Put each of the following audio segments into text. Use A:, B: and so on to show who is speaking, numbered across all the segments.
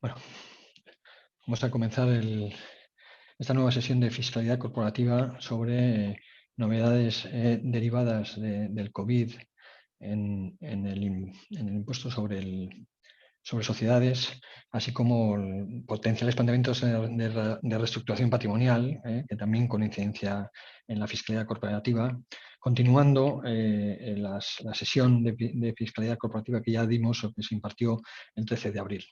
A: Bueno, vamos a comenzar esta nueva sesión de fiscalidad corporativa sobre novedades derivadas del COVID en el impuesto sobre sociedades, así como potenciales planteamientos de reestructuración patrimonial, que también con incidencia en la fiscalidad corporativa, continuando la sesión de fiscalidad corporativa que ya dimos o que se impartió el 13 de abril.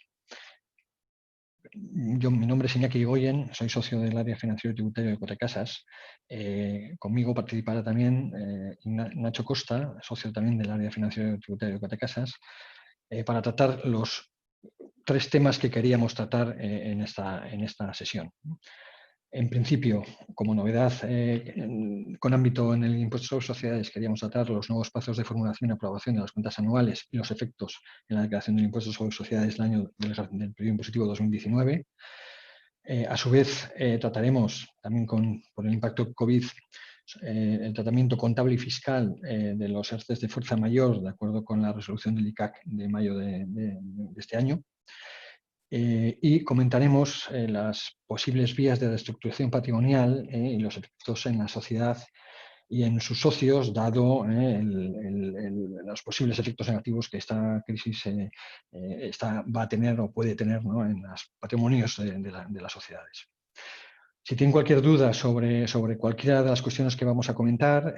A: Mi nombre es Iñaki Irigoyen, soy socio del área financiero y tributario de Cotecasas. Conmigo participará también Nacho Costa, socio también del área financiero y tributario de Cotecasas, para tratar los tres temas que queríamos tratar en esta sesión. En principio, como novedad con ámbito en el impuesto sobre sociedades, queríamos tratar los nuevos plazos de formulación y aprobación de las cuentas anuales y los efectos en la declaración del impuesto sobre sociedades del año del periodo impositivo 2019. A su vez, trataremos también por el impacto COVID el tratamiento contable y fiscal de los ERTEs de fuerza mayor, de acuerdo con la resolución del ICAC de mayo de este año. Y comentaremos las posibles vías de reestructuración patrimonial y los efectos en la sociedad y en sus socios, dado los posibles efectos negativos que esta crisis va a tener o puede tener, ¿no?, en los patrimonios de las sociedades. Si tienen cualquier duda sobre cualquiera de las cuestiones que vamos a comentar,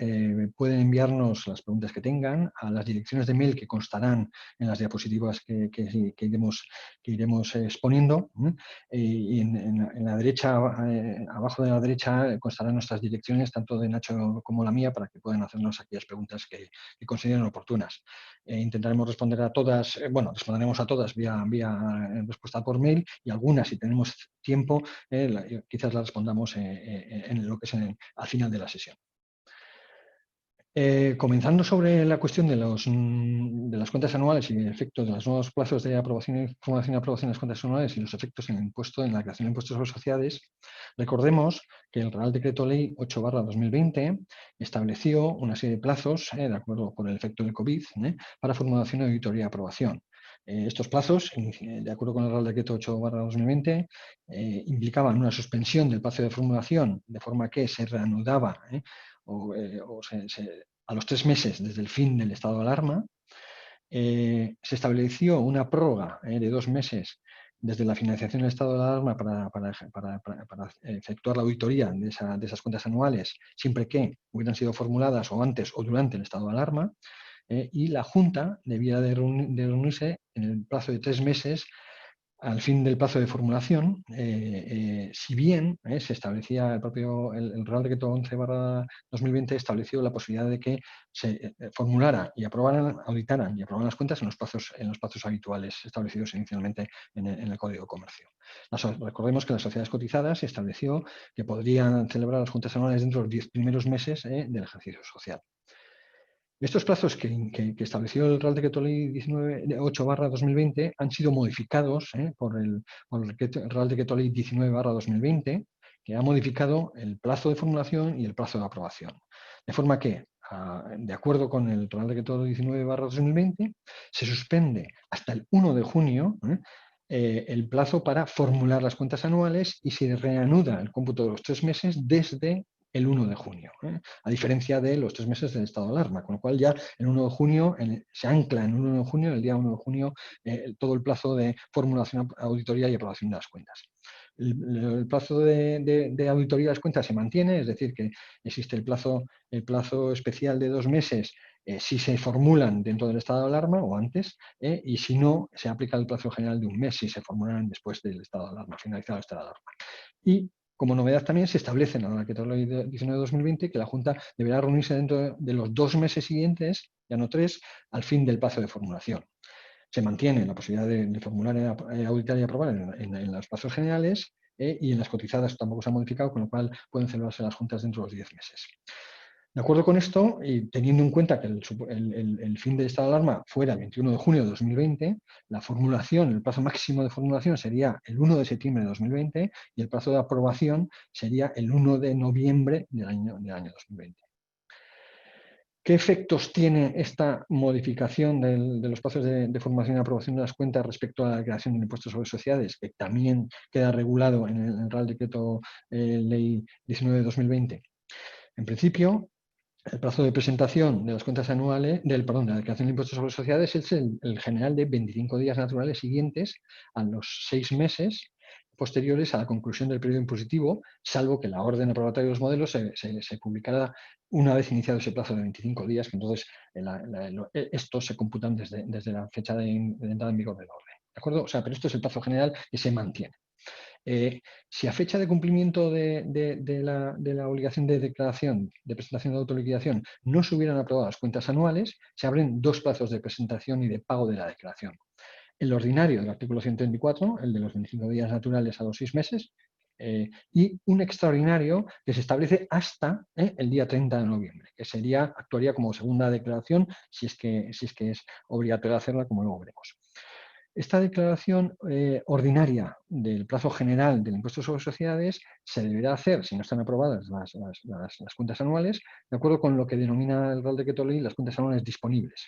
A: pueden enviarnos las preguntas que tengan a las direcciones de mail que constarán en las diapositivas que iremos exponiendo. Y en la derecha, abajo de la derecha, constarán nuestras direcciones, tanto de Nacho como la mía, para que puedan hacernos aquellas preguntas que consideren oportunas. Intentaremos responder a todas, responderemos a todas vía respuesta por mail, y algunas, si tenemos tiempo, quizás las respondamos en lo que es al final de la sesión. Comenzando sobre la cuestión de las cuentas anuales y el efecto de los nuevos plazos de formulación y aprobación de las cuentas anuales y los efectos en el impuesto, en la creación de impuestos sobre sociedades, recordemos que el Real Decreto Ley 8/2020 estableció una serie de plazos, de acuerdo con el efecto del COVID, para formulación, auditoría y aprobación. Estos plazos, de acuerdo con el Real Decreto 8/2020, implicaban una suspensión del plazo de formulación, de forma que se reanudaba a los 3 meses desde el fin del estado de alarma. Se estableció una prórroga de 2 meses desde la finalización del estado de alarma para efectuar la auditoría de esas cuentas anuales, siempre que hubieran sido formuladas o antes o durante el estado de alarma. Y la Junta debía de reunirse en el plazo de 3 meses al fin del plazo de formulación, si bien se establecía el Real Decreto 11/2020 estableció la posibilidad de que se formulara y auditaran y aprobaran las cuentas en los plazos habituales establecidos inicialmente en el Código de Comercio. Recordemos que las sociedades cotizadas se estableció que podrían celebrar las juntas anuales dentro de los 10 primeros meses del ejercicio social. Estos plazos que estableció el Real Decreto Ley 8/2020 han sido modificados por el Real Decreto Ley 19/2020, que ha modificado el plazo de formulación y el plazo de aprobación. De forma que, de acuerdo con el Real Decreto 19/2020, se suspende hasta el 1 de junio el plazo para formular las cuentas anuales y se reanuda el cómputo de los 3 meses desde el 1 de junio, a diferencia de los 3 meses del estado de alarma, con lo cual ya el 1 de junio se ancla en el 1 de junio, el día 1 de junio, todo el plazo de formulación, auditoría y aprobación de las cuentas. El plazo de auditoría de las cuentas se mantiene, es decir, que existe el plazo especial de 2 meses si se formulan dentro del estado de alarma o antes, y si no, se aplica el plazo general de 1 mes si se formulan después del estado de alarma, finalizado el estado de alarma. Y como novedad también se establece en la Decreto Ley 19/2020 que la Junta deberá reunirse dentro de los 2 meses siguientes, ya no 3, al fin del plazo de formulación. Se mantiene la posibilidad de formular, auditar y aprobar en los plazos generales, y en las cotizadas tampoco se ha modificado, con lo cual pueden celebrarse las juntas dentro de los 10 meses. De acuerdo con esto, y teniendo en cuenta que el fin del estado de alarma fuera el 21 de junio de 2020, la formulación, el plazo máximo de formulación sería el 1 de septiembre de 2020 y el plazo de aprobación sería el 1 de noviembre del año 2020. ¿Qué efectos tiene esta modificación de los plazos de formación y aprobación de las cuentas respecto a la declaración del impuesto sobre sociedades, que también queda regulado en el Real Decreto Ley 19 de 2020? En principio, el plazo de presentación de las cuentas anuales, de la declaración de impuestos sobre sociedades es el general de 25 días naturales siguientes a los 6 meses posteriores a la conclusión del periodo impositivo, salvo que la orden aprobatoria de los modelos se publicará una vez iniciado ese plazo de 25 días, que entonces estos se computan desde la fecha de entrada en vigor de la orden. ¿De acuerdo? O sea, pero esto es el plazo general que se mantiene. Si a fecha de cumplimiento de la obligación de declaración, de presentación de autoliquidación, no se hubieran aprobado las cuentas anuales, se abren dos plazos de presentación y de pago de la declaración. El ordinario del artículo 124, el de los 25 días naturales a los 6 meses, y un extraordinario que se establece hasta el día 30 de noviembre, que actuaría como segunda declaración si es que es obligatorio hacerla, como luego veremos. Esta declaración ordinaria del plazo general del impuesto sobre sociedades se deberá hacer, si no están aprobadas las cuentas anuales, de acuerdo con lo que denomina el Real Decreto Ley las cuentas anuales disponibles.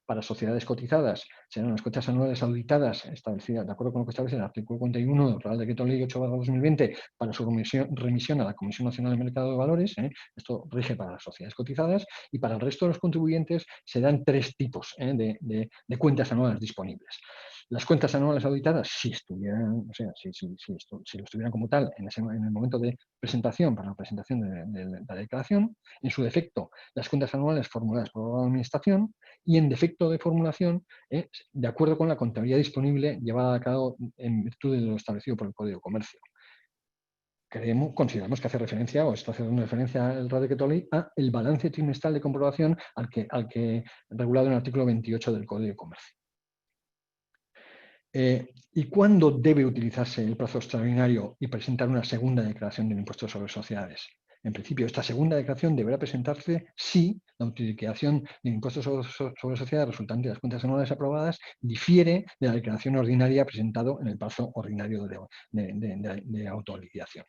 A: Para sociedades cotizadas serán las cuentas anuales auditadas establecidas de acuerdo con lo que establece el artículo 41 del Real Decreto Ley 8/2020 para su remisión a la Comisión Nacional del Mercado de Valores. Esto rige para las sociedades cotizadas, y para el resto de los contribuyentes se dan tres tipos de cuentas anuales disponibles. Las cuentas anuales auditadas, si estuvieran, o sea, si lo estuvieran como tal en el momento de presentación, para la presentación de la declaración, en su defecto, las cuentas anuales formuladas por la Administración, y en defecto de formulación, de acuerdo con la contabilidad disponible llevada a cabo en virtud de lo establecido por el Código de Comercio. Consideramos que hace referencia, o está haciendo referencia el Real Decreto Ley, a el balance trimestral de comprobación al que regulado en el artículo 28 del Código de Comercio. ¿Y cuándo debe utilizarse el plazo extraordinario y presentar una segunda declaración del impuesto sobre sociedades? En principio, esta segunda declaración deberá presentarse si la utilización del impuesto sobre sociedades resultante de las cuentas anuales aprobadas difiere de la declaración ordinaria presentado en el plazo ordinario de autoliquidación.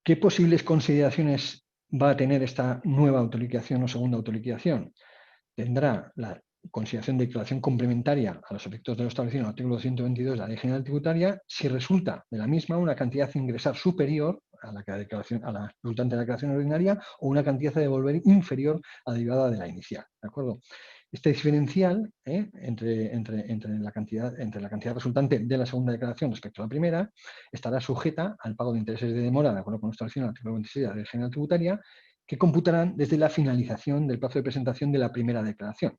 A: ¿Qué posibles consideraciones va a tener esta nueva autoliquidación o segunda autoliquidación? Tendrá la consideración de declaración complementaria a los efectos de lo establecido en el artículo 122 de la Ley General Tributaria si resulta de la misma una cantidad a ingresar superior a la resultante de la declaración ordinaria, o una cantidad a devolver inferior a la derivada de la inicial. ¿De acuerdo? Este diferencial entre la cantidad resultante de la segunda declaración respecto a la primera estará sujeta al pago de intereses de demora, de acuerdo con lo establecido en el artículo 26 de la Ley General Tributaria, que computarán desde la finalización del plazo de presentación de la primera declaración.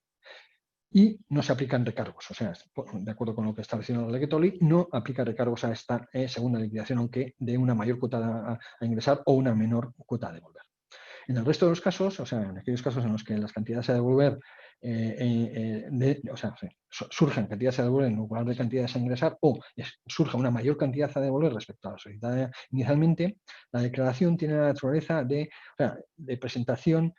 A: Y no se aplican recargos, o sea, de acuerdo con lo que establecido en la Decreto Ley, no aplica recargos a esta segunda liquidación, aunque de una mayor cuota a ingresar o una menor cuota a devolver. En el resto de los casos, o sea, en aquellos casos en los que las cantidades a devolver, surjan cantidades a devolver en lugar de cantidades a ingresar, o surja una mayor cantidad a devolver respecto a la solicitada inicialmente, la declaración tiene la naturaleza de presentación.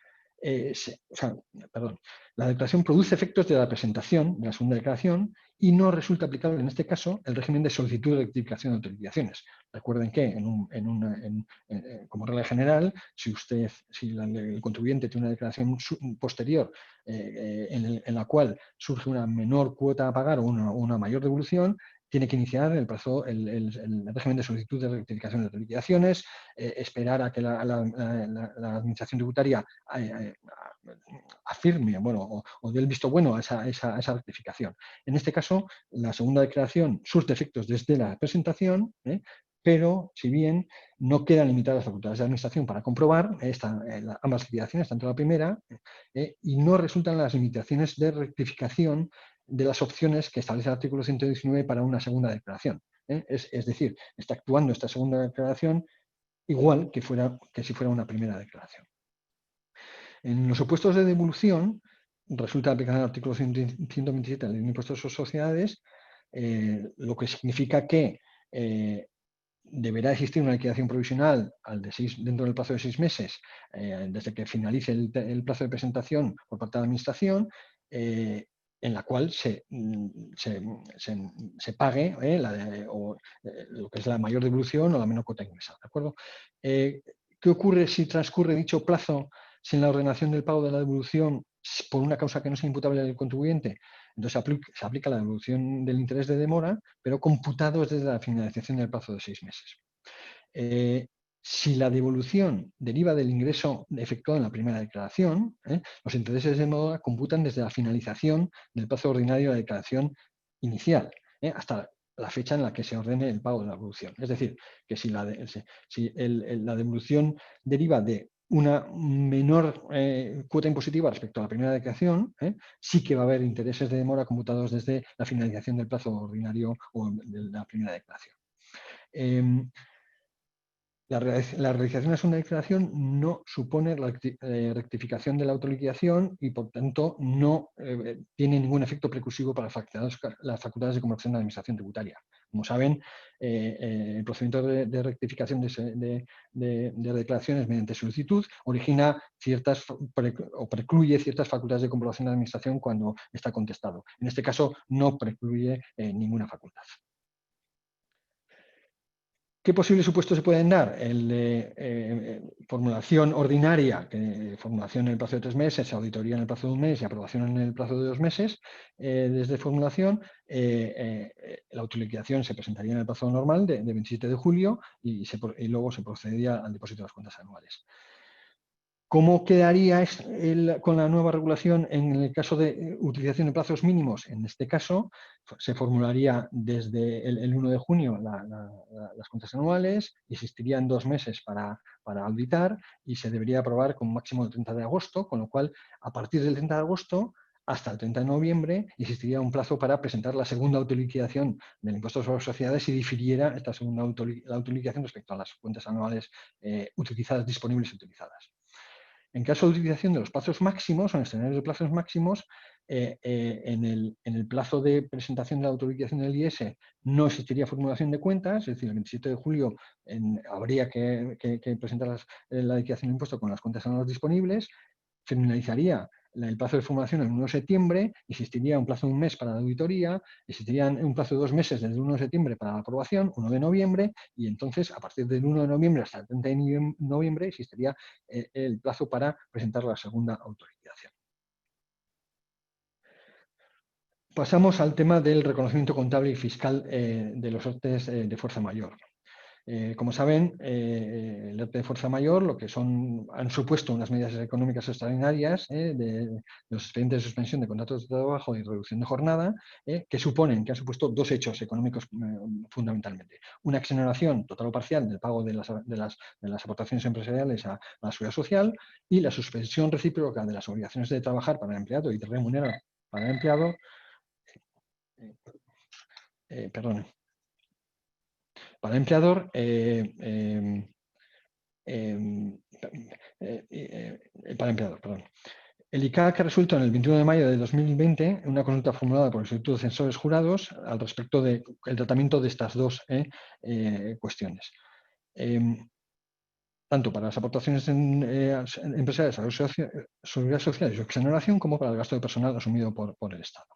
A: La declaración produce efectos de la presentación de la segunda declaración y no resulta aplicable en este caso el régimen de solicitud de rectificación de autorizaciones. Recuerden que como regla general, si el contribuyente tiene una declaración posterior en la cual surge una menor cuota a pagar o una mayor devolución, tiene que iniciar el régimen de solicitud de rectificación de liquidaciones, esperar a que la Administración tributaria afirme o dé el visto bueno a esa rectificación. En este caso, la segunda declaración surte efectos desde la presentación, pero si bien no quedan limitadas las facultades de administración para comprobar ambas liquidaciones, tanto la primera, y no resultan las limitaciones de rectificación de las opciones que establece el artículo 119 para una segunda declaración. Es decir, está actuando esta segunda declaración igual que si fuera una primera declaración. En los supuestos de devolución, resulta aplicar el artículo 127 de la Ley de Impuestos sobre Sociedades, lo que significa que deberá existir una liquidación provisional dentro del plazo de 6 meses, desde que finalice el plazo de presentación por parte de la Administración, en la cual se pague lo que es la mayor devolución o la menor cuota ingresada. ¿De acuerdo? ¿Qué ocurre si transcurre dicho plazo sin la ordenación del pago de la devolución por una causa que no sea imputable al contribuyente, entonces se aplica la devolución del interés de demora, pero computado desde la finalización del plazo de 6 meses. Si la devolución deriva del ingreso efectuado en la primera declaración, los intereses de demora computan desde la finalización del plazo ordinario de la declaración inicial, hasta la fecha en la que se ordene el pago de la devolución. Es decir, que si la devolución deriva de una menor cuota impositiva respecto a la primera declaración, sí que va a haber intereses de demora computados desde la finalización del plazo ordinario o de la primera declaración. La realización de la segunda declaración no supone la rectificación de la autoliquidación y, por tanto, no tiene ningún efecto precursivo para las facultades de conversión de la administración tributaria. Como saben, el procedimiento de rectificación de declaraciones mediante solicitud origina ciertas o precluye ciertas facultades de comprobación de la administración cuando está contestado. En este caso, no precluye ninguna facultad. ¿Qué posibles supuestos se pueden dar? El de formulación ordinaria, formulación en el plazo de 3 meses, auditoría en el plazo de 1 mes y aprobación en el plazo de 2 meses. Desde formulación, la autoliquidación se presentaría en el plazo normal de 27 de julio y luego se procedería al depósito de las cuentas anuales. ¿Cómo quedaría con la nueva regulación en el caso de utilización de plazos mínimos? En este caso, se formularía desde el 1 de junio las cuentas anuales, existirían 2 meses para auditar y se debería aprobar con un máximo del 30 de agosto, con lo cual, a partir del 30 de agosto hasta el 30 de noviembre existiría un plazo para presentar la segunda autoliquidación del impuesto sobre sociedades si difiriera esta segunda autoliquidación respecto a las cuentas anuales disponibles y utilizadas. En caso de utilización de los plazos máximos, o en escenarios de plazos máximos, en el plazo de presentación de la autoliquidación del IS no existiría formulación de cuentas, es decir, el 27 de julio habría que presentar la liquidación de impuesto con las cuentas anuales disponibles, finalizaría el plazo de formulación el 1 de septiembre, existiría un plazo de 1 mes para la auditoría, existiría un plazo de 2 meses desde el 1 de septiembre para la aprobación, 1 de noviembre, y entonces a partir del 1 de noviembre hasta el 30 de noviembre existiría el plazo para presentar la segunda autorización. Pasamos al tema del reconocimiento contable y fiscal de los ERTEs de fuerza mayor. Como saben, el ERTE de fuerza mayor lo que han supuesto unas medidas económicas extraordinarias de los expedientes de suspensión de contratos de trabajo y reducción de jornada, que han supuesto 2 hechos económicos fundamentalmente. Una exoneración total o parcial del pago de las aportaciones empresariales a la seguridad social y la suspensión recíproca de las obligaciones de trabajar para el empleado y de remunerar para el empleado. Para el empleador, El ICAC ha resuelto en el 21 de mayo de 2020 una consulta formulada por el Instituto de Censores Jurados al respecto del tratamiento de estas 2 cuestiones. Tanto para las aportaciones empresariales a la seguridad social y su exoneración, como para el gasto de personal asumido por el Estado.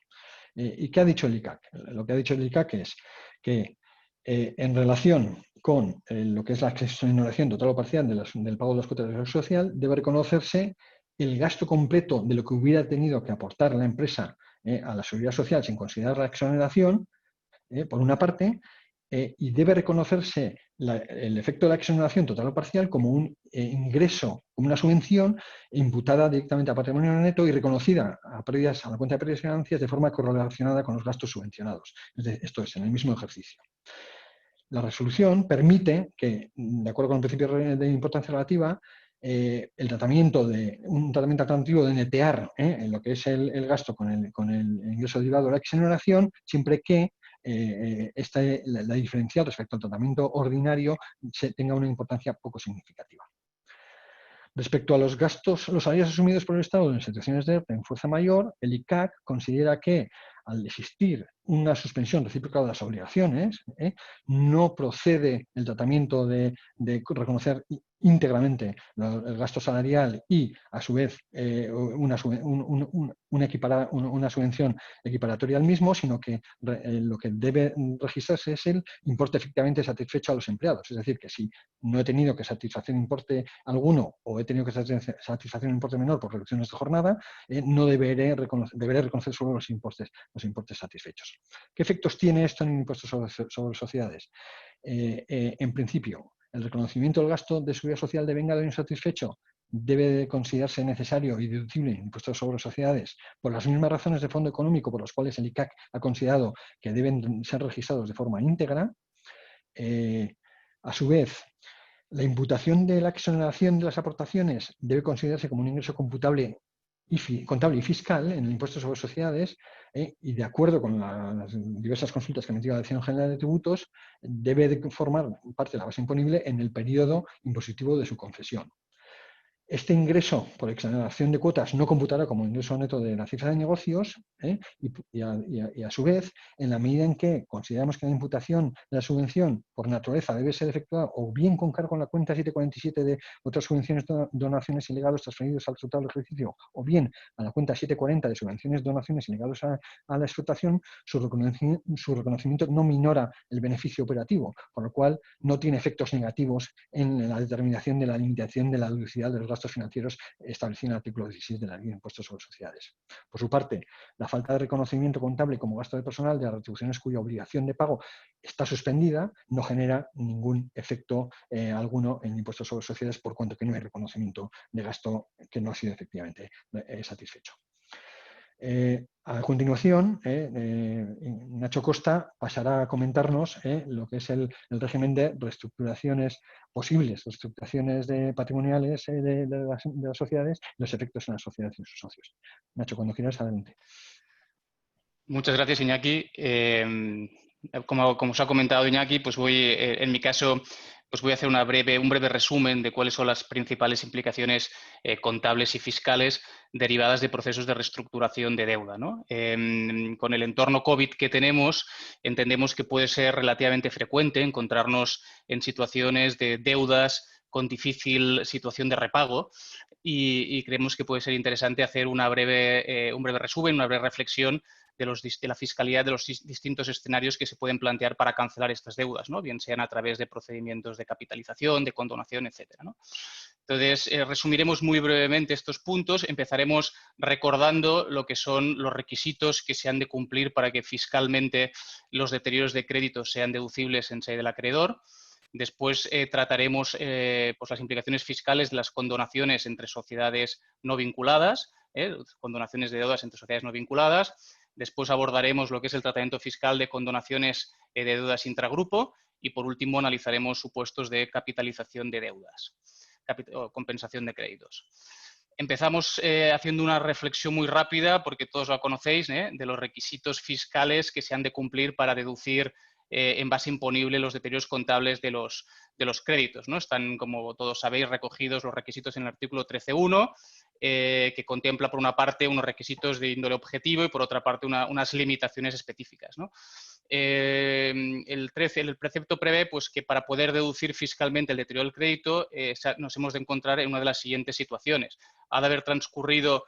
A: ¿Y qué ha dicho el ICAC? Lo que ha dicho el ICAC es que en relación con lo que es la exoneración total o parcial del pago de las cuotas de seguridad social, debe reconocerse el gasto completo de lo que hubiera tenido que aportar la empresa a la seguridad social sin considerar la exoneración, por una parte, y debe reconocerse el efecto de la exoneración total o parcial como un ingreso, como una subvención imputada directamente a patrimonio neto y reconocida a la cuenta de pérdidas y ganancias de forma correlacionada con los gastos subvencionados. Esto es, en el mismo ejercicio. La resolución permite que, de acuerdo con el principio de importancia relativa, un tratamiento alternativo de netear en lo que es el gasto con el ingreso derivado de la exoneración, siempre que la diferencial respecto al tratamiento ordinario tenga una importancia poco significativa. Respecto a los salarios asumidos por el Estado en situaciones de ERTE en fuerza mayor, el ICAC considera que al existir una suspensión recíproca de las obligaciones, no procede el tratamiento de reconocer íntegramente el gasto salarial y, a su vez, una subvención equiparatoria al mismo, sino que lo que debe registrarse es el importe efectivamente satisfecho a los empleados. Es decir, que si no he tenido que satisfacer importe alguno o he tenido que satisfacer un importe menor por reducciones de jornada, no deberé reconocer solo los importes satisfechos. ¿Qué efectos tiene esto en el impuesto sobre sociedades? En principio, el reconocimiento del gasto de seguridad social de venga de insatisfecho debe considerarse necesario y deducible en impuestos sobre sociedades por las mismas razones de fondo económico por las cuales el ICAC ha considerado que deben ser registrados de forma íntegra. A su vez, la imputación de la exoneración de las aportaciones debe considerarse como un ingreso contable y fiscal en el impuesto sobre sociedades, y de acuerdo con las diversas consultas que ha emitido la Dirección General de Tributos, debe de formar parte de la base imponible en el periodo impositivo de su concesión. Este ingreso por exoneración de cuotas no computará como ingreso neto de la cifra de negocios, y a su vez, en la medida en que consideramos que la imputación de la subvención por naturaleza debe ser efectuada o bien con cargo en la cuenta 747 de otras subvenciones, donaciones y legados transferidos al resultado del ejercicio, o bien a la cuenta 740 de subvenciones, donaciones y legados a la explotación, su reconocimiento no minora el beneficio operativo, con lo cual no tiene efectos negativos en la determinación de la limitación de la deducibilidad de los gastos financieros establecido en el artículo 16 de la Ley de Impuestos sobre Sociedades. Por su parte, la falta de reconocimiento contable como gasto de personal de las retribuciones cuya obligación de pago está suspendida no genera ningún efecto alguno en el impuesto sobre sociedades, por cuanto que no hay reconocimiento de gasto que no ha sido efectivamente satisfecho. A continuación, Nacho Costa pasará a comentarnos lo que es el régimen de reestructuraciones posibles, reestructuraciones patrimoniales de las sociedades, los efectos en las sociedades y sus socios. Nacho, cuando quieras, adelante.
B: Muchas gracias, Iñaki. Como os ha comentado Iñaki, pues en mi caso, pues voy a hacer un breve resumen de cuáles son las principales implicaciones contables y fiscales derivadas de procesos de reestructuración de deuda, ¿no? Con el entorno COVID que tenemos, entendemos que puede ser relativamente frecuente encontrarnos en situaciones de deudas con difícil situación de repago y creemos que puede ser interesante hacer un breve resumen, una breve reflexión de la fiscalidad de los distintos escenarios que se pueden plantear para cancelar estas deudas, ¿no? Bien sean a través de procedimientos de capitalización, de condonación, etcétera, ¿no? Entonces, resumiremos muy brevemente estos puntos. Empezaremos recordando lo que son los requisitos que se han de cumplir para que fiscalmente los deterioros de crédito sean deducibles en sede del acreedor. Después trataremos pues las implicaciones fiscales de las condonaciones entre sociedades no vinculadas, condonaciones de deudas entre sociedades no vinculadas. Después abordaremos lo que es el tratamiento fiscal de condonaciones de deudas intragrupo y, por último, analizaremos supuestos de capitalización de deudas o compensación de créditos. Empezamos haciendo una reflexión muy rápida, porque todos la conocéis, de los requisitos fiscales que se han de cumplir para deducir en base imponible los deterioros contables de los créditos, ¿no? Están, como todos sabéis, recogidos los requisitos en el artículo 13.1, que contempla, por una parte, unos requisitos de índole objetivo y, por otra parte, unas limitaciones específicas, ¿no? El precepto prevé pues, que para poder deducir fiscalmente el deterioro del crédito nos hemos de encontrar en una de las siguientes situaciones. Ha de haber transcurrido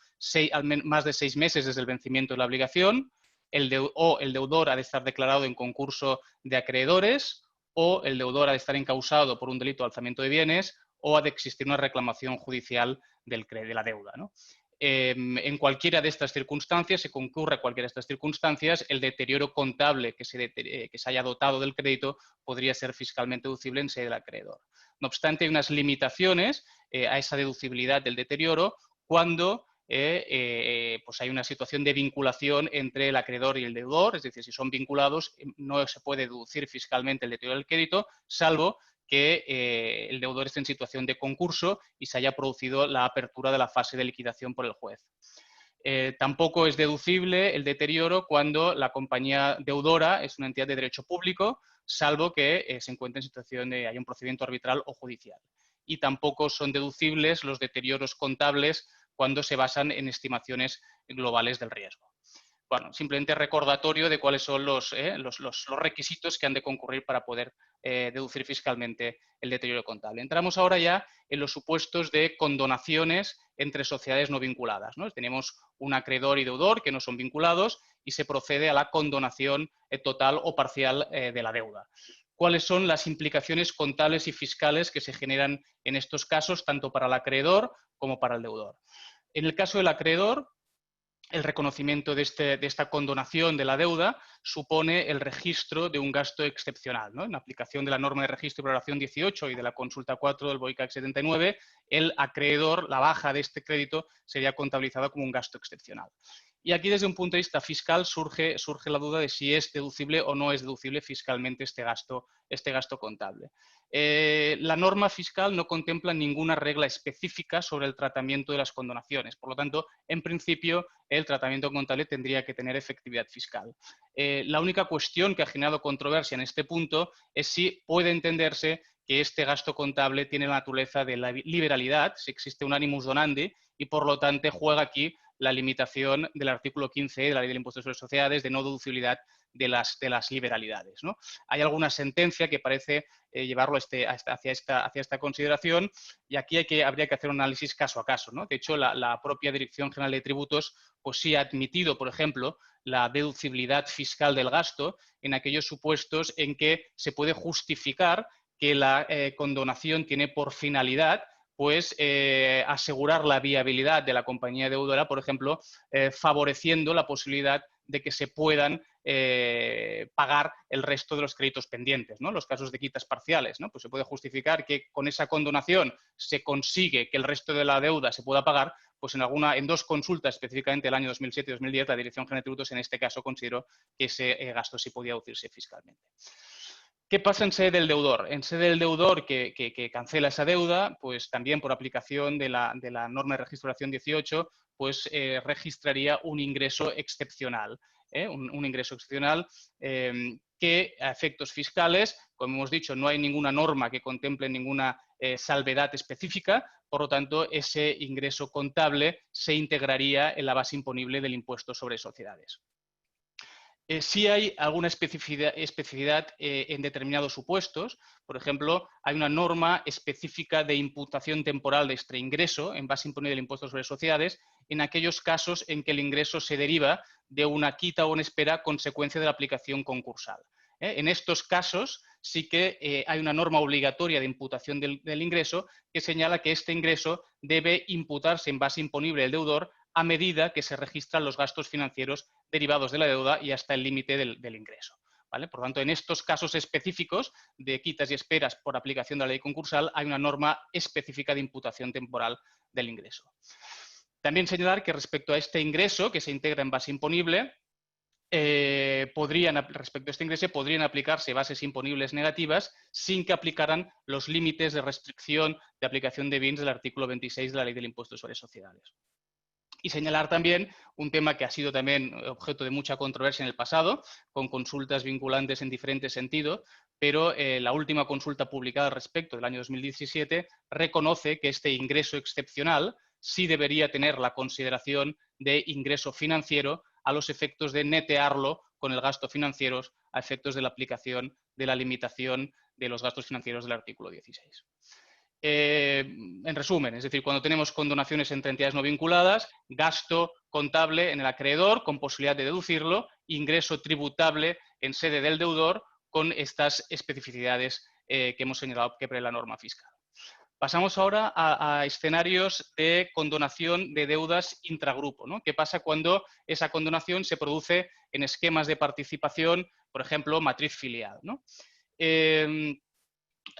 B: más de 6 meses desde el vencimiento de la obligación, el deudor ha de estar declarado en concurso de acreedores, o el deudor ha de estar encausado por un delito de alzamiento de bienes, o ha de existir una reclamación judicial de la deuda, ¿no? En cualquiera de estas circunstancias, se concurre cualquiera de estas circunstancias, el deterioro contable que se haya dotado del crédito podría ser fiscalmente deducible en sede del acreedor. No obstante, hay unas limitaciones a esa deducibilidad del deterioro cuando pues hay una situación de vinculación entre el acreedor y el deudor, es decir, si son vinculados, no se puede deducir fiscalmente el deterioro del crédito, salvo que el deudor esté en situación de concurso y se haya producido la apertura de la fase de liquidación por el juez. Tampoco es deducible el deterioro cuando la compañía deudora es una entidad de derecho público, salvo que se encuentre en situación de haya un procedimiento arbitral o judicial. Y tampoco son deducibles los deterioros contables cuando se basan en estimaciones globales del riesgo. bueno, simplemente recordatorio de cuáles son los requisitos que han de concurrir para poder deducir fiscalmente el deterioro contable. Entramos ahora ya en los supuestos de condonaciones entre sociedades no vinculadas, ¿no? Tenemos un acreedor y deudor que no son vinculados y se procede a la condonación total o parcial de la deuda. ¿Cuáles son las implicaciones contables y fiscales que se generan en estos casos, tanto para el acreedor como para el deudor? En el caso del acreedor, el reconocimiento de esta condonación de la deuda supone el registro de un gasto excepcional, ¿no? En aplicación de la norma de registro y valoración 18 y de la consulta 4 del BOICAC 79, el acreedor, la baja de este crédito, sería contabilizada como un gasto excepcional. Y aquí, desde un punto de vista fiscal, surge la duda de si es deducible o no es deducible fiscalmente este gasto contable. La norma fiscal no contempla ninguna regla específica sobre el tratamiento de las condonaciones. Por lo tanto, en principio, el tratamiento contable tendría que tener efectividad fiscal. La única cuestión que ha generado controversia en este punto es si puede entenderse que este gasto contable tiene la naturaleza de la liberalidad, si existe un animus donandi, y por lo tanto juega aquí la limitación del artículo 15 de la Ley del Impuesto sobre Sociedades de no deducibilidad de las liberalidades, ¿no? Hay alguna sentencia que parece llevarlo hacia esta consideración, y aquí habría que hacer un análisis caso a caso, ¿no? De hecho, la propia Dirección General de Tributos pues sí ha admitido, por ejemplo, la deducibilidad fiscal del gasto en aquellos supuestos en que se puede justificar que la condonación tiene por finalidad pues asegurar la viabilidad de la compañía deudora, por ejemplo, favoreciendo la posibilidad de que se puedan pagar el resto de los créditos pendientes, ¿no? Los casos de quitas parciales, ¿no? Pues se puede justificar que con esa condonación se consigue que el resto de la deuda se pueda pagar, pues en dos consultas, específicamente el año 2007 y 2010, la Dirección General de Tributos en este caso consideró que ese gasto sí podía deducirse fiscalmente. ¿Qué pasa en sede del deudor? En sede del deudor que cancela esa deuda, pues también por aplicación de la norma de registración 18, pues registraría un ingreso excepcional. Un ingreso excepcional que a efectos fiscales, como hemos dicho, no hay ninguna norma que contemple ninguna salvedad específica, por lo tanto, ese ingreso contable se integraría en la base imponible del impuesto sobre sociedades. Sí hay alguna especificidad en determinados supuestos. Por ejemplo, hay una norma específica de imputación temporal de este ingreso en base imponible del impuesto sobre sociedades en aquellos casos en que el ingreso se deriva de una quita o en espera consecuencia de la aplicación concursal. En estos casos sí que hay una norma obligatoria de imputación del ingreso que señala que este ingreso debe imputarse en base imponible del deudor a medida que se registran los gastos financieros derivados de la deuda y hasta el límite del ingreso, ¿vale? Por lo tanto, en estos casos específicos de quitas y esperas por aplicación de la ley concursal hay una norma específica de imputación temporal del ingreso. También señalar que respecto a este ingreso que se integra en base imponible, respecto a este ingreso podrían aplicarse bases imponibles negativas sin que aplicaran los límites de restricción de aplicación de bienes del artículo 26 de la Ley del Impuesto sobre Sociedades. Y señalar también un tema que ha sido también objeto de mucha controversia en el pasado, con consultas vinculantes en diferentes sentidos, pero la última consulta publicada al respecto del año 2017 reconoce que este ingreso excepcional sí debería tener la consideración de ingreso financiero a los efectos de netearlo con el gasto financiero a efectos de la aplicación de la limitación de los gastos financieros del artículo 16. En resumen, es decir, cuando tenemos condonaciones entre entidades no vinculadas, gasto contable en el acreedor con posibilidad de deducirlo, ingreso tributable en sede del deudor con estas especificidades que hemos señalado que prevé la norma fiscal. Pasamos ahora a escenarios de condonación de deudas intragrupo, ¿no? ¿Qué pasa cuando esa condonación se produce en esquemas de participación, por ejemplo, matriz filial, ¿no?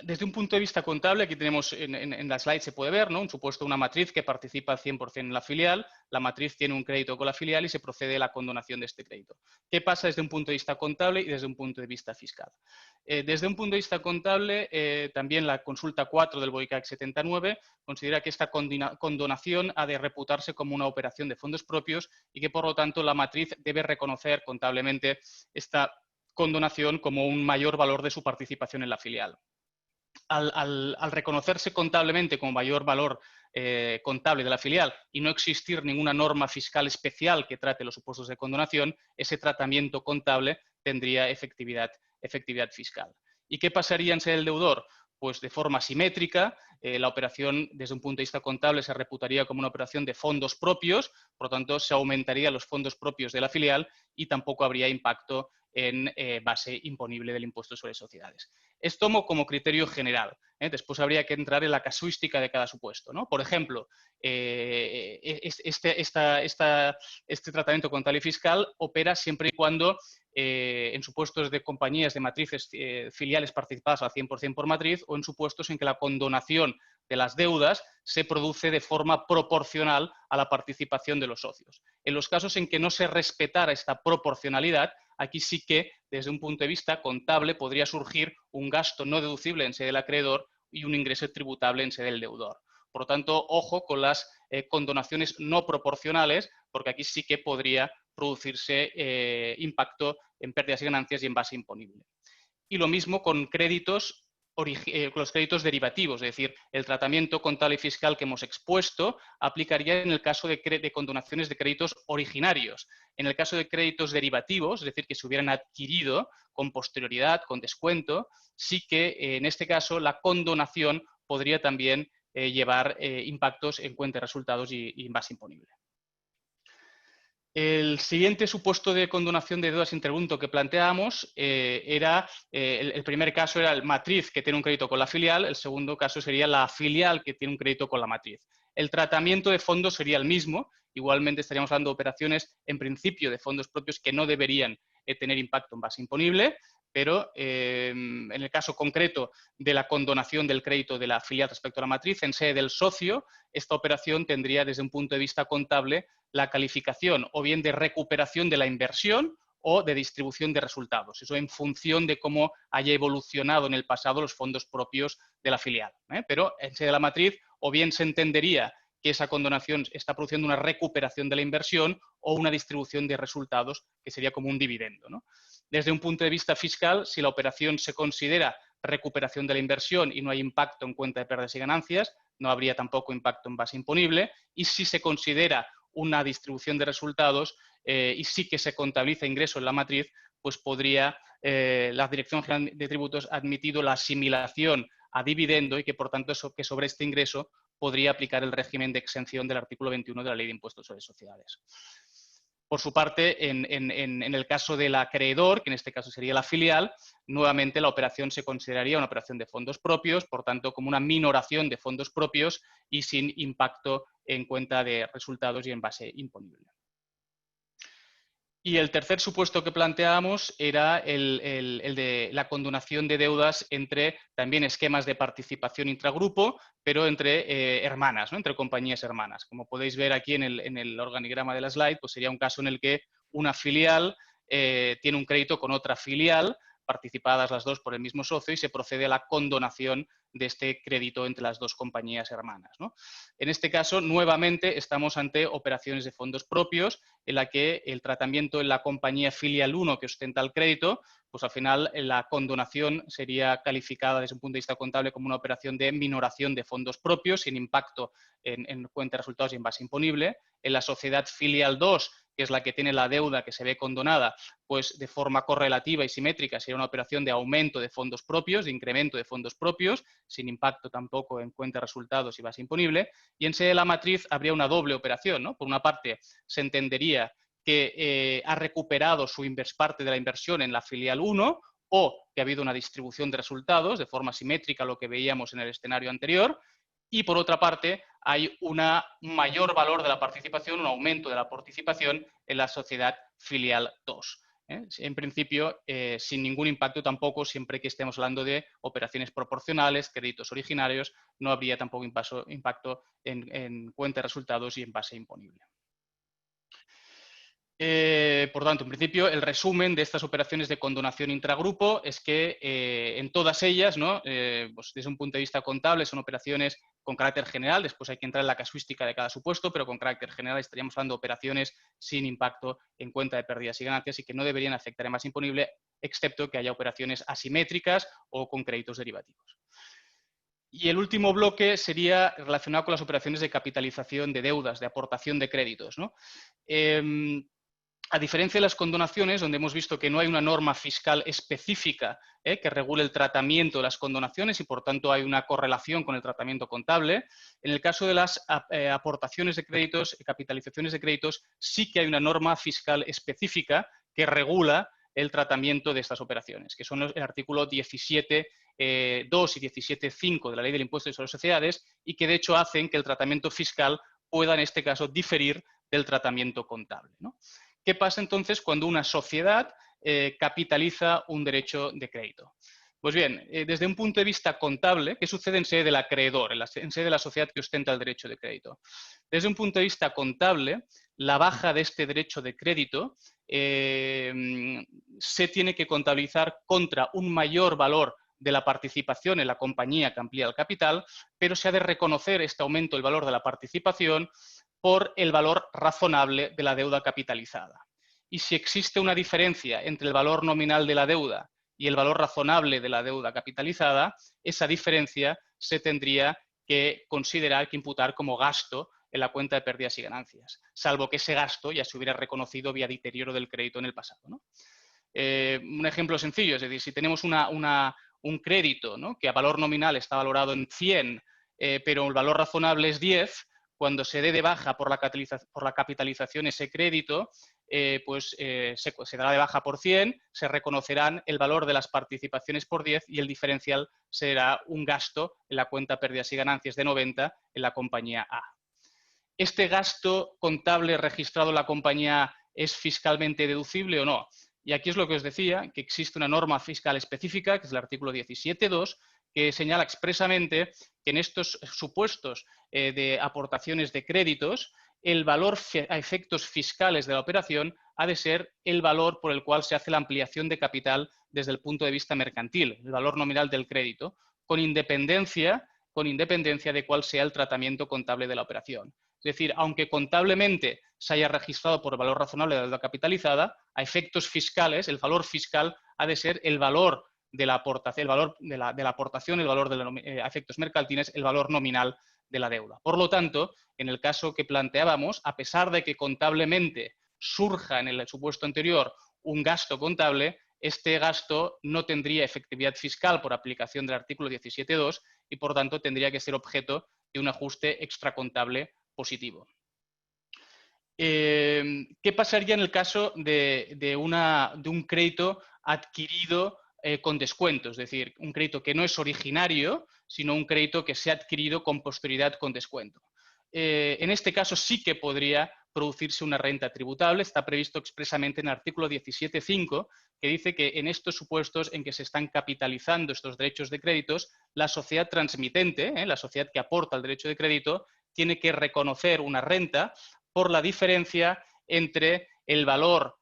B: Desde un punto de vista contable, aquí tenemos en la slide se puede ver, ¿no? Un supuesto, una matriz que participa al 100% en la filial, la matriz tiene un crédito con la filial y se procede a la condonación de este crédito. ¿Qué pasa desde un punto de vista contable y desde un punto de vista fiscal? Desde un punto de vista contable, también la consulta 4 del BOICAC 79 considera que esta condonación ha de reputarse como una operación de fondos propios y que, por lo tanto, la matriz debe reconocer contablemente esta condonación como un mayor valor de su participación en la filial. al reconocerse contablemente como mayor valor contable de la filial y no existir ninguna norma fiscal especial que trate los supuestos de condonación, ese tratamiento contable tendría efectividad fiscal. ¿Y qué pasaría en ser el deudor? Pues de forma simétrica, la operación desde un punto de vista contable se reputaría como una operación de fondos propios, por lo tanto se aumentarían los fondos propios de la filial y tampoco habría impacto en base imponible del impuesto sobre sociedades. Esto como criterio general. Después habría que entrar en la casuística de cada supuesto, ¿no? Por ejemplo, este tratamiento contable y fiscal opera siempre y cuando en supuestos de compañías de matrices filiales participadas al 100% por matriz o en supuestos en que la condonación de las deudas se produce de forma proporcional a la participación de los socios. En los casos en que no se respetara esta proporcionalidad, aquí sí que, desde un punto de vista contable, podría surgir un gasto no deducible en sede del acreedor y un ingreso tributable en sede del deudor. Por lo tanto, ojo con las condonaciones no proporcionales, porque aquí sí que podría producirse impacto en pérdidas y ganancias y en base imponible. Y lo mismo con los créditos derivativos, es decir, el tratamiento contable y fiscal que hemos expuesto aplicaría en el caso de condonaciones de créditos originarios. En el caso de créditos derivativos, es decir, que se hubieran adquirido con posterioridad, con descuento, sí que en este caso la condonación podría también llevar impactos en cuenta de resultados y en base imponible. El siguiente supuesto de condonación de deudas interbrunto que planteábamos era, el primer caso era el matriz que tiene un crédito con la filial, el segundo caso sería la filial que tiene un crédito con la matriz. El tratamiento de fondos sería el mismo, igualmente estaríamos hablando de operaciones en principio de fondos propios que no deberían tener impacto en base imponible, pero en el caso concreto de la condonación del crédito de la filial respecto a la matriz, en sede del socio, esta operación tendría desde un punto de vista contable la calificación o bien de recuperación de la inversión o de distribución de resultados. Eso en función de cómo haya evolucionado en el pasado los fondos propios de la filial. Pero en sede de la matriz, o bien se entendería que esa condonación está produciendo una recuperación de la inversión o una distribución de resultados, que sería como un dividendo, ¿no? Desde un punto de vista fiscal, si la operación se considera recuperación de la inversión y no hay impacto en cuenta de pérdidas y ganancias, no habría tampoco impacto en base imponible. Y si se considera una distribución de resultados y sí que se contabiliza ingreso en la matriz, pues podría la Dirección General de Tributos admitido la asimilación a dividendo y que, por tanto, que sobre este ingreso podría aplicar el régimen de exención del artículo 21 de la Ley de Impuestos sobre Sociedades. Por su parte, en el caso del acreedor, que en este caso sería la filial, nuevamente la operación se consideraría una operación de fondos propios, por tanto, como una minoración de fondos propios y sin impacto en cuenta de resultados y en base imponible. Y el tercer supuesto que planteábamos era el de la condonación de deudas entre también esquemas de participación intragrupo, pero entre hermanas, ¿no? Entre compañías hermanas. Como podéis ver aquí en el organigrama de la slide, pues sería un caso en el que una filial tiene un crédito con otra filial, participadas las dos por el mismo socio, y se procede a la condonación de este crédito entre las dos compañías hermanas, ¿no? En este caso, nuevamente, estamos ante operaciones de fondos propios en la que el tratamiento en la compañía filial 1 que ostenta el crédito, pues al final la condonación sería calificada desde un punto de vista contable como una operación de minoración de fondos propios sin impacto en cuenta de resultados y en base imponible. En la sociedad filial 2, que es la que tiene la deuda que se ve condonada, pues de forma correlativa y simétrica sería una operación de aumento de fondos propios, de incremento de fondos propios, sin impacto tampoco en cuenta de resultados y base imponible. Y en sede de la matriz habría una doble operación, ¿no? Por una parte, se entendería que ha recuperado su parte de la inversión en la filial 1 o que ha habido una distribución de resultados de forma simétrica a lo que veíamos en el escenario anterior. Y por otra parte, hay un mayor valor de la participación, un aumento de la participación en la sociedad filial 2. En principio, sin ningún impacto tampoco, siempre que estemos hablando de operaciones proporcionales, créditos originarios, no habría tampoco impacto en cuenta de resultados y en base imponible. Por tanto, en principio, el resumen de estas operaciones de condonación intragrupo es que en todas ellas, ¿no? Pues desde un punto de vista contable, son operaciones con carácter general, después hay que entrar en la casuística de cada supuesto, pero con carácter general estaríamos hablando de operaciones sin impacto en cuenta de pérdidas y ganancias y que no deberían afectar en base imponible, excepto que haya operaciones asimétricas o con créditos derivativos. Y el último bloque sería relacionado con las operaciones de capitalización de deudas, de aportación de créditos, ¿no? A diferencia de las condonaciones, donde hemos visto que no hay una norma fiscal específica que regule el tratamiento de las condonaciones y, por tanto, hay una correlación con el tratamiento contable, en el caso de las aportaciones de créditos, capitalizaciones de créditos, sí que hay una norma fiscal específica que regula el tratamiento de estas operaciones, que son el artículo 17.2 y 17.5 de la Ley del Impuesto sobre las Sociedades y que, de hecho, hacen que el tratamiento fiscal pueda, en este caso, diferir del tratamiento contable, ¿no? ¿Qué pasa entonces cuando una sociedad capitaliza un derecho de crédito? Pues bien, desde un punto de vista contable, ¿qué sucede en sede del acreedor, en sede de la sociedad que ostenta el derecho de crédito? Desde un punto de vista contable, la baja de este derecho de crédito se tiene que contabilizar contra un mayor valor de la participación en la compañía que amplía el capital, pero se ha de reconocer este aumento del valor de la participación por el valor razonable de la deuda capitalizada. Y si existe una diferencia entre el valor nominal de la deuda y el valor razonable de la deuda capitalizada, esa diferencia se tendría que considerar, que imputar como gasto en la cuenta de pérdidas y ganancias, salvo que ese gasto ya se hubiera reconocido vía deterioro del crédito en el pasado, ¿no? Un ejemplo sencillo, es decir, si tenemos un crédito, ¿no?, que a valor nominal está valorado en 100, pero el valor razonable es 10, cuando se dé de baja por la capitalización ese crédito, se dará de baja por 100, se reconocerán el valor de las participaciones por 10 y el diferencial será un gasto en la cuenta pérdidas y ganancias de 90 en la compañía A. ¿Este gasto contable registrado en la compañía A es fiscalmente deducible o no? Y aquí es lo que os decía, que existe una norma fiscal específica, que es el artículo 17.2, que señala expresamente que en estos supuestos de aportaciones de créditos, el valor a efectos fiscales de la operación ha de ser el valor por el cual se hace la ampliación de capital desde el punto de vista mercantil, el valor nominal del crédito, con independencia de cuál sea el tratamiento contable de la operación. Es decir, aunque contablemente se haya registrado por valor razonable de la deuda capitalizada, a efectos fiscales, el valor fiscal ha de ser el valor de la aportación, el valor de a efectos mercantiles, el valor nominal de la deuda. Por lo tanto, en el caso que planteábamos, a pesar de que contablemente surja en el supuesto anterior un gasto contable, este gasto no tendría efectividad fiscal por aplicación del artículo 17.2 y, por tanto, tendría que ser objeto de un ajuste extracontable positivo. ¿Qué pasaría en el caso de un crédito adquirido con descuento? Es decir, un crédito que no es originario, sino un crédito que se ha adquirido con posterioridad con descuento. En este caso sí que podría producirse una renta tributable. Está previsto expresamente en el artículo 17.5, que dice que en estos supuestos en que se están capitalizando estos derechos de créditos, la sociedad transmitente, la sociedad que aporta el derecho de crédito, tiene que reconocer una renta por la diferencia entre el valor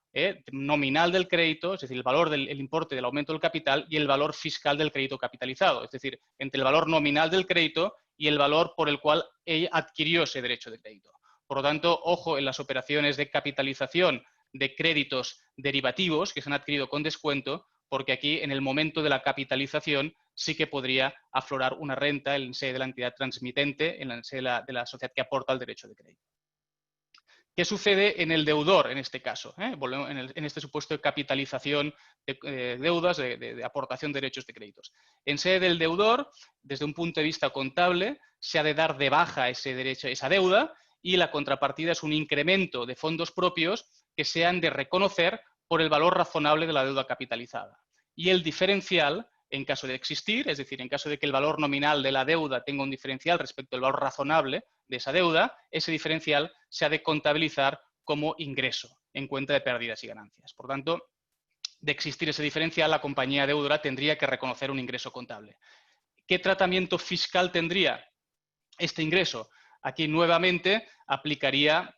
B: nominal del crédito, es decir, el valor del importe del aumento del capital, y el valor fiscal del crédito capitalizado, es decir, entre el valor nominal del crédito y el valor por el cual ella adquirió ese derecho de crédito. Por lo tanto, ojo en las operaciones de capitalización de créditos derivativos que se han adquirido con descuento, porque aquí, en el momento de la capitalización, sí que podría aflorar una renta en sede de la entidad transmitente, en sede de la sociedad que aporta el derecho de crédito. ¿Qué sucede en el deudor en este caso? En este supuesto de capitalización de deudas, de aportación de derechos de créditos. En sede del deudor, desde un punto de vista contable, se ha de dar de baja ese derecho, esa deuda, y la contrapartida es un incremento de fondos propios que se han de reconocer por el valor razonable de la deuda capitalizada. Y el diferencial, en caso de existir, es decir, en caso de que el valor nominal de la deuda tenga un diferencial respecto al valor razonable de esa deuda, ese diferencial se ha de contabilizar como ingreso en cuenta de pérdidas y ganancias. Por tanto, de existir ese diferencial, la compañía deudora tendría que reconocer un ingreso contable. ¿Qué tratamiento fiscal tendría este ingreso? Aquí nuevamente aplicaría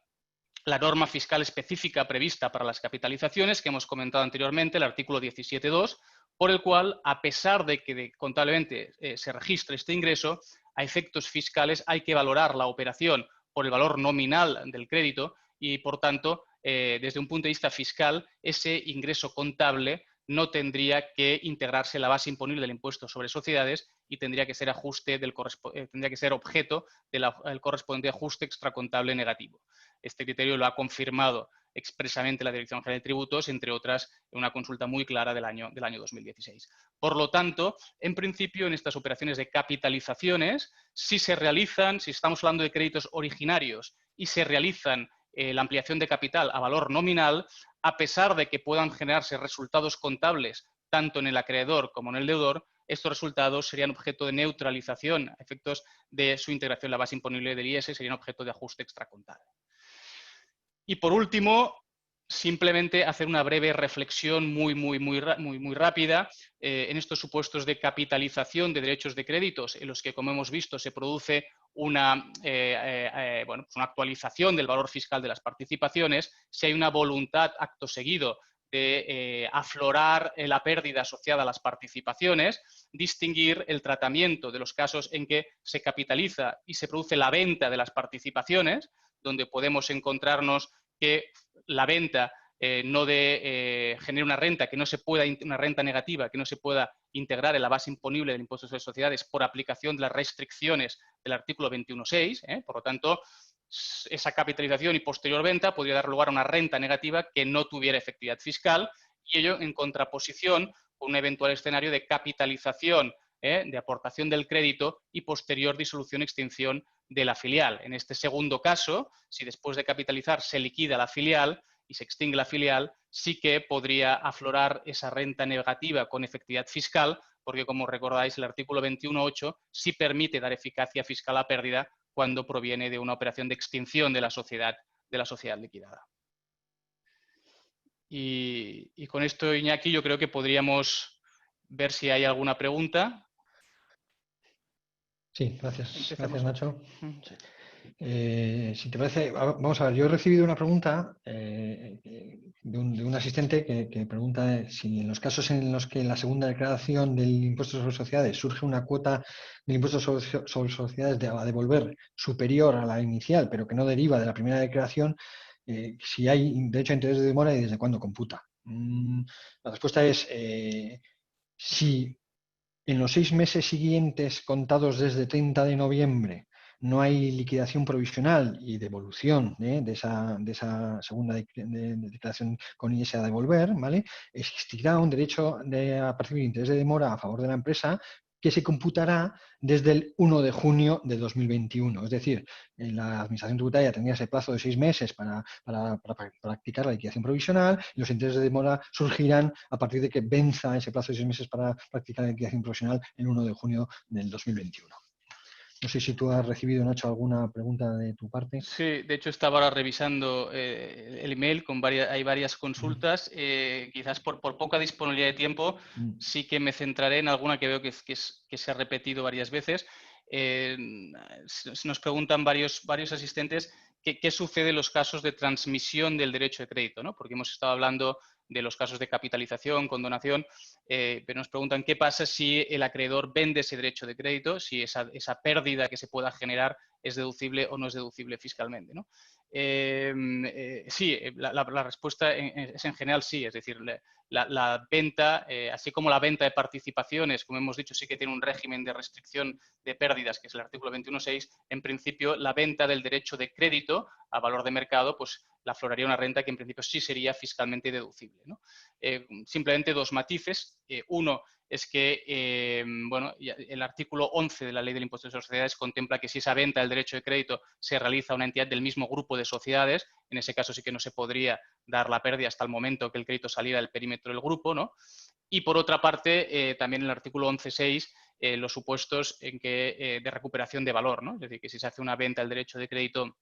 B: la norma fiscal específica prevista para las capitalizaciones que hemos comentado anteriormente, el artículo 17.2, por el cual, a pesar de que contablemente se registre este ingreso, a efectos fiscales hay que valorar la operación por el valor nominal del crédito y, por tanto, desde un punto de vista fiscal, ese ingreso contable no tendría que integrarse la base imponible del impuesto sobre sociedades y tendría que ser tendría que ser objeto del correspondiente ajuste extracontable negativo. Este criterio lo ha confirmado expresamente la Dirección General de Tributos, entre otras, en una consulta muy clara del año 2016. Por lo tanto, en principio, en estas operaciones de capitalizaciones, si estamos hablando de créditos originarios y se realizan la ampliación de capital a valor nominal, a pesar de que puedan generarse resultados contables tanto en el acreedor como en el deudor, estos resultados serían objeto de neutralización a efectos de su integración en la base imponible del IS, serían objeto de ajuste extracontable. Y por último, simplemente hacer una breve reflexión muy rápida en estos supuestos de capitalización de derechos de créditos en los que, como hemos visto, se produce una actualización del valor fiscal de las participaciones. Si hay una voluntad, acto seguido, de aflorar la pérdida asociada a las participaciones, distinguir el tratamiento de los casos en que se capitaliza y se produce la venta de las participaciones, donde podemos encontrarnos que la venta genere una renta una renta negativa que no se pueda integrar en la base imponible del impuesto sobre sociedades por aplicación de las restricciones del artículo 21.6. Por lo tanto, esa capitalización y posterior venta podría dar lugar a una renta negativa que no tuviera efectividad fiscal, y ello en contraposición con un eventual escenario de capitalización, de aportación del crédito y posterior disolución y extinción de la filial. En este segundo caso, si después de capitalizar se liquida la filial y se extingue la filial, sí que podría aflorar esa renta negativa con efectividad fiscal, porque, como recordáis, el artículo 21.8 sí permite dar eficacia fiscal a pérdida cuando proviene de una operación de extinción de la sociedad liquidada. Y con esto, Iñaki, yo creo que podríamos ver si hay alguna pregunta.
A: Sí, gracias.
B: Empecemos.
A: Gracias, Nacho.
B: Sí.
A: Si te parece, vamos a ver, yo he recibido una pregunta de un asistente que pregunta si en los casos en los que en la segunda declaración del impuesto sobre sociedades surge una cuota del impuesto sobre sociedades a devolver superior a la inicial, pero que no deriva de la primera declaración, si hay derecho a interés de demora y desde cuándo computa. La respuesta es si en los 6 meses siguientes contados desde 30 de noviembre no hay liquidación provisional y devolución de esa segunda declaración con IS a devolver, ¿vale? Existirá un derecho a percibir interés de demora a favor de la empresa que se computará desde el 1 de junio de 2021. Es decir, la Administración Tributaria tendría ese plazo de 6 meses para practicar la liquidación provisional, y los intereses de demora surgirán a partir de que venza ese plazo de 6 meses para practicar la liquidación provisional el 1 de junio del 2021. No sé si tú has recibido, Nacho, alguna pregunta de tu parte.
B: Sí, de hecho estaba ahora revisando el email, hay varias consultas. Quizás por poca disponibilidad de tiempo sí que me centraré en alguna que veo que se ha repetido varias veces. Nos preguntan varios asistentes qué sucede en los casos de transmisión del derecho de crédito, ¿no? Porque hemos estado hablando de los casos de capitalización, condonación, pero nos preguntan qué pasa si el acreedor vende ese derecho de crédito, si esa pérdida que se pueda generar es deducible o no es deducible fiscalmente, ¿no? Sí, la respuesta es en general sí, es decir, la venta, así como la venta de participaciones, como hemos dicho, sí que tiene un régimen de restricción de pérdidas, que es el artículo 21.6, en principio la venta del derecho de crédito a valor de mercado, pues la afloraría una renta que en principio sí sería fiscalmente deducible, ¿no? Simplemente dos matices. Uno es que el artículo 11 de la Ley del Impuesto sobre Sociedades contempla que si esa venta del derecho de crédito se realiza a una entidad del mismo grupo de sociedades, en ese caso sí que no se podría dar la pérdida hasta el momento que el crédito saliera del perímetro del grupo, ¿no? Y por otra parte, también en el artículo 11.6, los supuestos de recuperación de valor, ¿no? Es decir, que si se hace una venta del derecho de crédito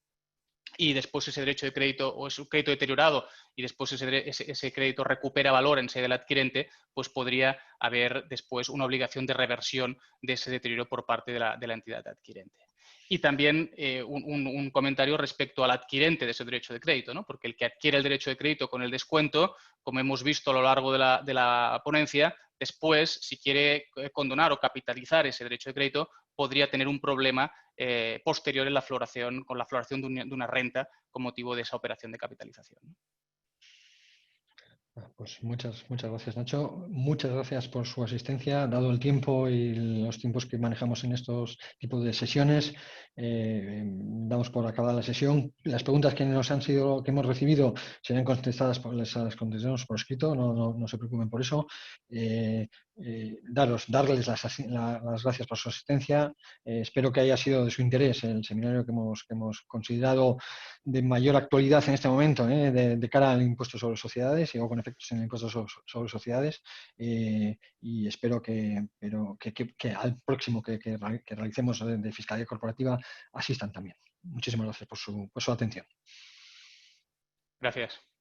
B: y después ese derecho de crédito o es un crédito deteriorado y después ese crédito recupera valor en sede del adquirente, pues podría haber después una obligación de reversión de ese deterioro por parte de la entidad adquirente. Y también un comentario respecto al adquirente de ese derecho de crédito, ¿no? Porque el que adquiere el derecho de crédito con el descuento, como hemos visto a lo largo de la ponencia, después, si quiere condonar o capitalizar ese derecho de crédito, podría tener un problema posterior en con la floración de una renta con motivo de esa operación de capitalización.
A: Pues muchas gracias, Nacho. Muchas gracias por su asistencia, dado el tiempo y los tiempos que manejamos en estos tipos de sesiones. Damos por acabada la sesión. Las preguntas que que hemos recibido serán contestadas, las contestaremos por escrito, no se preocupen por eso. Darles las gracias por su asistencia. Espero que haya sido de su interés el seminario que hemos considerado de mayor actualidad en este momento, de cara al impuesto sobre sociedades y o con efectos en el impuesto sobre sociedades, y espero que al próximo que realicemos de fiscalía corporativa asistan también. Muchísimas gracias por su atención.
B: Gracias.